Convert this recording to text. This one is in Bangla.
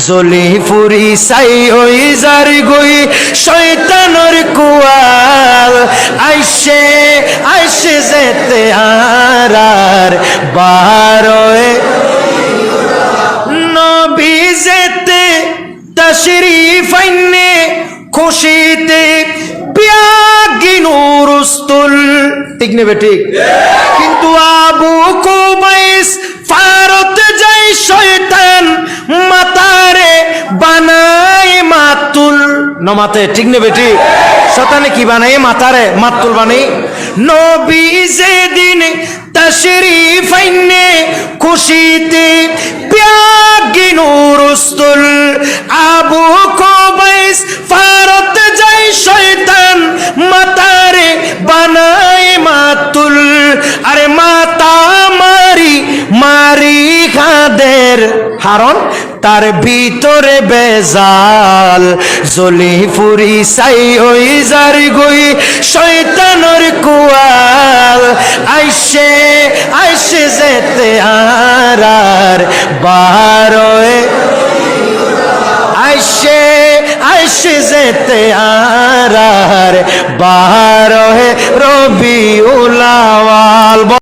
জলি ফুরি চাই ওই যার গই শয়তানোর কুয়াল আইসে আইসে যেতে আর বারোয় নবী যেতে তশরীফ আইনে খুশিতে বিয়াগিনুরুস্তুল ঠিক নেবে ঠিক কিন্তু আবু কুবাইস ফারত যাই শয়তান মাতারে বানাই মাতুল নমাতে ঠিক নেবে ঠিক শয়তানে কি বানাই মাতারে মাতুল বানাই নবী যেদিন তশরীফ আইনে খুশিতে বিয়াগিনুরুস্তুল আবু কুবাইস ফারত যাই শয়তান মাতারে বানাই মাতুল আরে মাতা মারি মারি খাদের হারন তার ভিতরে বেজাল জলি ফুরি চাই ওই যার গই শয়তানোর কুয়াল আইসে আইসে যেতে আর বারোয় আইসে আইসে যেতে আর বারোয় রবিউল